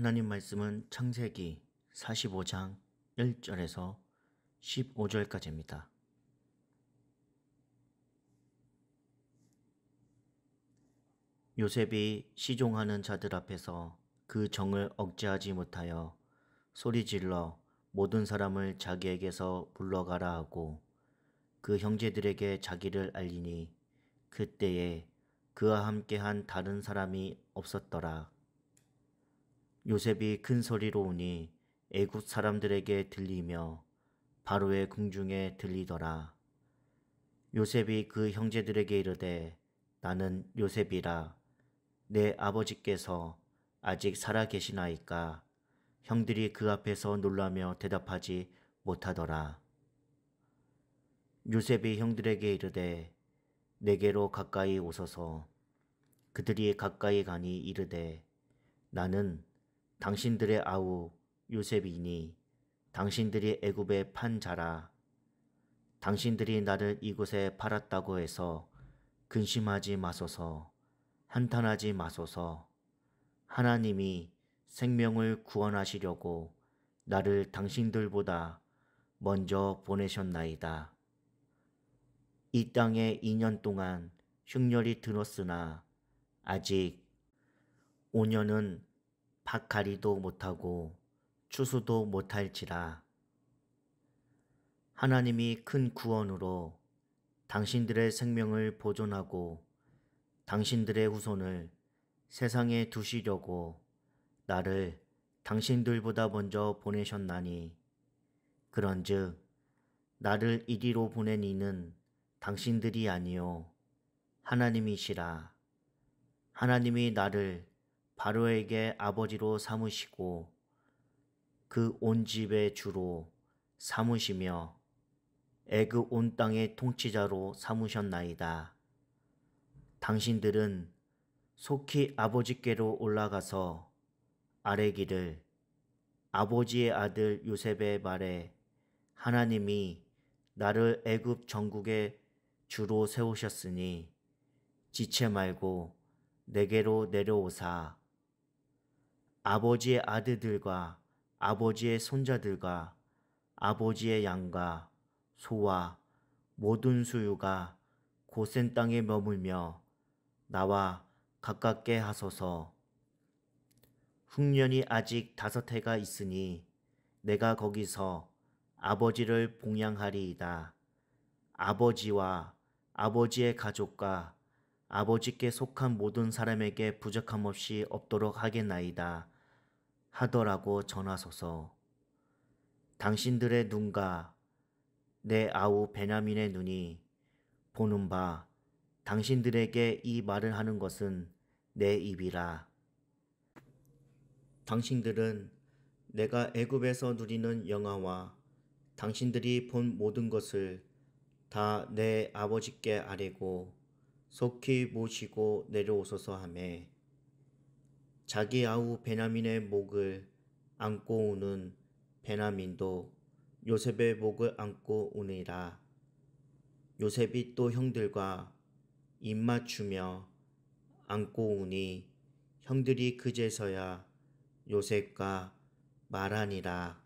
하나님 말씀은 창세기 45장 1절에서 15절까지입니다. 요셉이 시종하는 자들 앞에서 그 정을 억제하지 못하여 소리질러 모든 사람을 자기에게서 물러가라 하고 그 형제들에게 자기를 알리니 그때에 그와 함께한 다른 사람이 없었더라. 요셉이 큰 소리로 우니 애굽 사람들에게 들리며 바로의 궁중에 들리더라. 요셉이 그 형제들에게 이르되 나는 요셉이라. 내 아버지께서 아직 살아 계시나이까? 형들이 그 앞에서 놀라며 대답하지 못하더라. 요셉이 형들에게 이르되 내게로 가까이 오소서. 그들이 가까이 가니 이르되 나는 당신들의 아우 요셉이니 당신들이 애굽에 판 자라. 당신들이 나를 이곳에 팔았다고 해서 근심하지 마소서. 한탄하지 마소서. 하나님이 생명을 구원하시려고 나를 당신들보다 먼저 보내셨나이다. 이 땅에 2년 동안 흉년이 들었으나 아직 5년은 밭갈이도 못하고 추수도 못할지라. 하나님이 큰 구원으로 당신들의 생명을 보존하고 당신들의 후손을 세상에 두시려고 나를 당신들보다 먼저 보내셨나니 그런즉 나를 이리로 보낸 이는 당신들이 아니요 하나님이시라. 하나님이 나를 바로에게 아버지로 삼으시고 그 온 집의 주로 삼으시며 애굽 온 땅의 통치자로 삼으셨나이다. 당신들은 속히 아버지께로 올라가서 아뢰기를 아버지의 아들 요셉의 말에 하나님이 나를 애굽 전국의 주로 세우셨으니 지체 말고 내게로 내려오사 아버지의 아들들과 아버지의 손자들과 아버지의 양과 소와 모든 소유가 고센 땅에 머물며 나와 가깝게 하소서. 흉년이 아직 5해가 있으니 내가 거기서 아버지를 봉양하리이다. 아버지와 아버지의 가족과 아버지께 속한 모든 사람에게 부족함 없이 없도록 하겠나이다. 하더라고 전하소서. 당신들의 눈과 내 아우 베냐민의 눈이 보는 바 당신들에게 이 말을 하는 것은 내 입이라. 당신들은 내가 애굽에서 누리는 영화와 당신들이 본 모든 것을 다 내 아버지께 아뢰고 속히 모시고 내려오소서 하매 자기 아우 베냐민의 목을 안고 우는 베냐민도 요셉의 목을 안고 우니라. 요셉이 또 형들과 입맞추며 안고 우니 형들이 그제서야 요셉과 말하니라.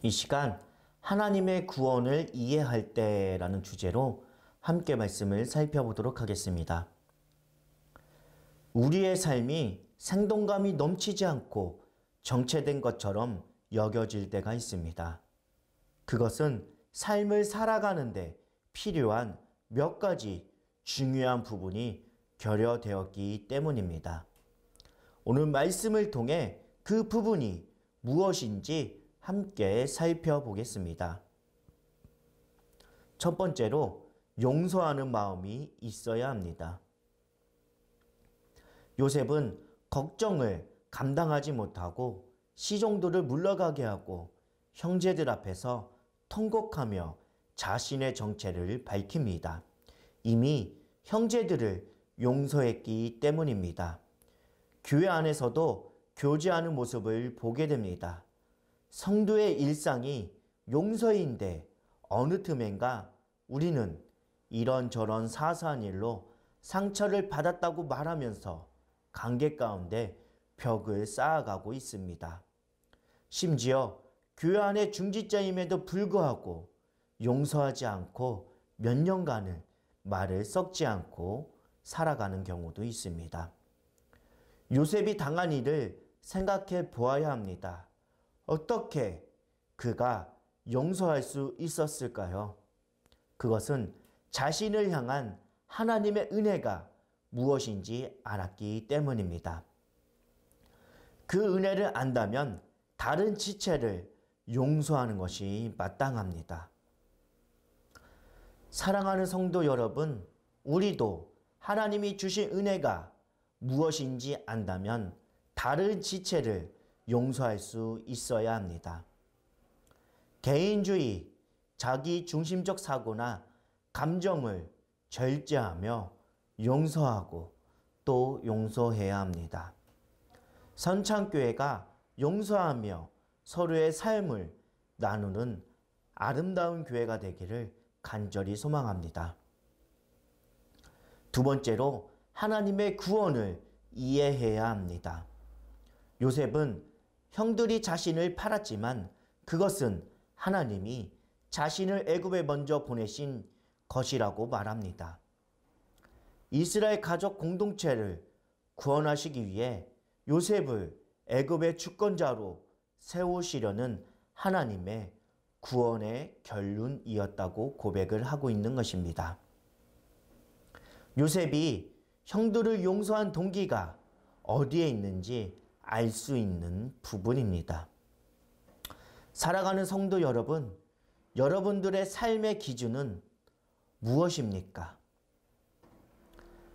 이 시간 하나님의 구원을 이해할 때라는 주제로 함께 말씀을 살펴보도록 하겠습니다. 우리의 삶이 생동감이 넘치지 않고 정체된 것처럼 여겨질 때가 있습니다. 그것은 삶을 살아가는데 필요한 몇 가지 중요한 부분이 결여되었기 때문입니다. 오늘 말씀을 통해 그 부분이 무엇인지 함께 살펴보겠습니다. 첫 번째로 용서하는 마음이 있어야 합니다. 요셉은 걱정을 감당하지 못하고 시종들을 물러가게 하고 형제들 앞에서 통곡하며 자신의 정체를 밝힙니다. 이미 형제들을 용서했기 때문입니다. 교회 안에서도 교제하는 모습을 보게 됩니다. 성도의 일상이 용서인데 어느 틈엔가 우리는 이런저런 사소한 일로 상처를 받았다고 말하면서 관계 가운데 벽을 쌓아가고 있습니다. 심지어 교회 안의 중직자임에도 불구하고 용서하지 않고 몇 년간을 말을 썩지 않고 살아가는 경우도 있습니다. 요셉이 당한 일을 생각해 보아야 합니다. 어떻게 그가 용서할 수 있었을까요? 그것은 자신을 향한 하나님의 은혜가 무엇인지 알았기 때문입니다. 그 은혜를 안다면 다른 지체를 용서하는 것이 마땅합니다. 사랑하는 성도 여러분, 우리도 하나님이 주신 은혜가 무엇인지 안다면 다른 지체를 용서할 수 있어야 합니다. 개인주의, 자기중심적 사고나 감정을 절제하며 용서하고 또 용서해야 합니다. 선창교회가 용서하며 서로의 삶을 나누는 아름다운 교회가 되기를 간절히 소망합니다. 두 번째로 하나님의 구원을 이해해야 합니다. 요셉은 형들이 자신을 팔았지만 그것은 하나님이 자신을 애굽에 먼저 보내신 것이라고 말합니다. 이스라엘 가족 공동체를 구원하시기 위해 요셉을 애굽의 주권자로 세우시려는 하나님의 구원의 결론이었다고 고백을 하고 있는 것입니다. 요셉이 형들을 용서한 동기가 어디에 있는지 알 수 있는 부분입니다. 살아가는 성도 여러분, 여러분들의 삶의 기준은 무엇입니까?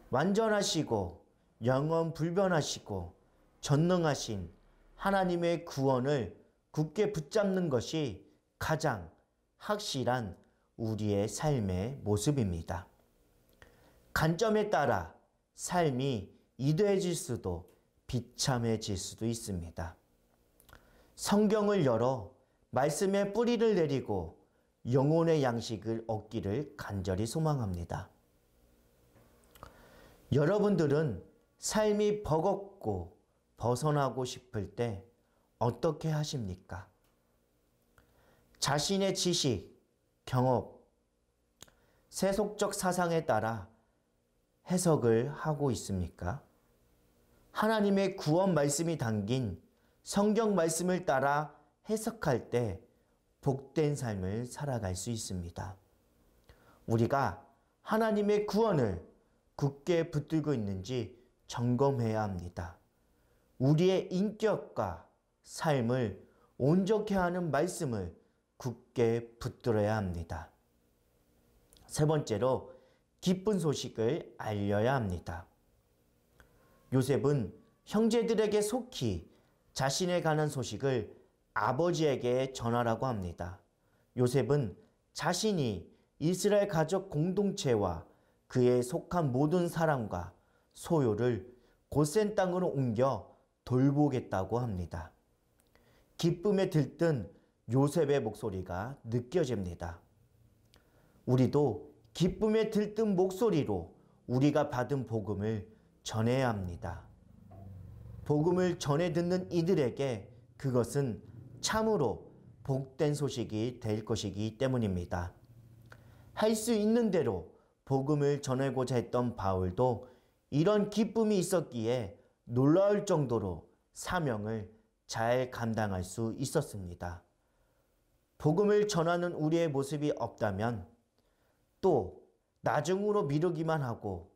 완전하시고 영원 불변하시고 전능하신 하나님의 구원을 굳게 붙잡는 것이 가장 확실한 우리의 삶의 모습입니다. 관점에 따라 삶이 이도해질 수도 비참해질 수도 있습니다. 성경을 열어 말씀의 뿌리를 내리고 영혼의 양식을 얻기를 간절히 소망합니다. 여러분들은 삶이 버겁고 벗어나고 싶을 때 어떻게 하십니까? 자신의 지식, 경험, 세속적 사상에 따라 해석을 하고 있습니까? 하나님의 구원 말씀이 담긴 성경 말씀을 따라 해석할 때 복된 삶을 살아갈 수 있습니다. 우리가 하나님의 구원을 굳게 붙들고 있는지 점검해야 합니다. 우리의 인격과 삶을 온전케 하는 말씀을 굳게 붙들어야 합니다. 세 번째로 기쁜 소식을 알려야 합니다. 요셉은 형제들에게 속히 자신에 관한 소식을 아버지에게 전하라고 합니다. 요셉은 자신이 이스라엘 가족 공동체와 그에 속한 모든 사람과 소유를 고센 땅으로 옮겨 돌보겠다고 합니다. 기쁨에 들뜬 요셉의 목소리가 느껴집니다. 우리도 기쁨에 들뜬 목소리로 우리가 받은 복음을 전해야 합니다. 복음을 전해 듣는 이들에게 그것은 참으로 복된 소식이 될 것이기 때문입니다. 할 수 있는 대로 복음을 전하고자 했던 바울도 이런 기쁨이 있었기에 놀라울 정도로 사명을 잘 감당할 수 있었습니다. 복음을 전하는 우리의 모습이 없다면 또 나중으로 미루기만 하고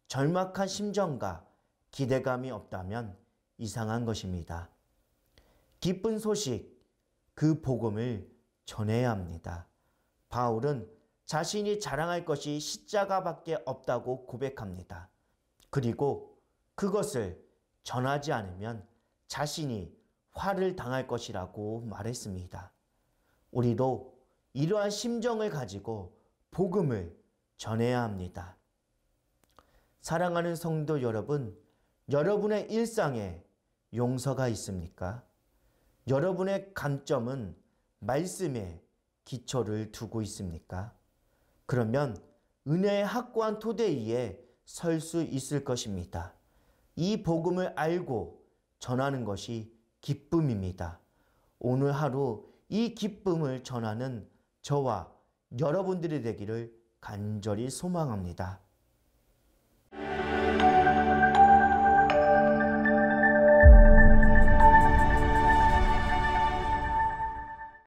절박한 심정과 기대감이 없다면 이상한 것입니다. 기쁜 소식, 그 복음을 전해야 합니다. 바울은 자신이 자랑할 것이 십자가밖에 없다고 고백합니다. 그리고 그것을 전하지 않으면 자신이 화를 당할 것이라고 말했습니다. 우리도 이러한 심정을 가지고 복음을 전해야 합니다. 사랑하는 성도 여러분, 여러분의 일상에 용서가 있습니까? 여러분의 관점은 말씀에 기초를 두고 있습니까? 그러면 은혜의 확고한 토대 위에 설 수 있을 것입니다. 이 복음을 알고 전하는 것이 기쁨입니다. 오늘 하루 이 기쁨을 전하는 저와 여러분들이 되기를 간절히 소망합니다.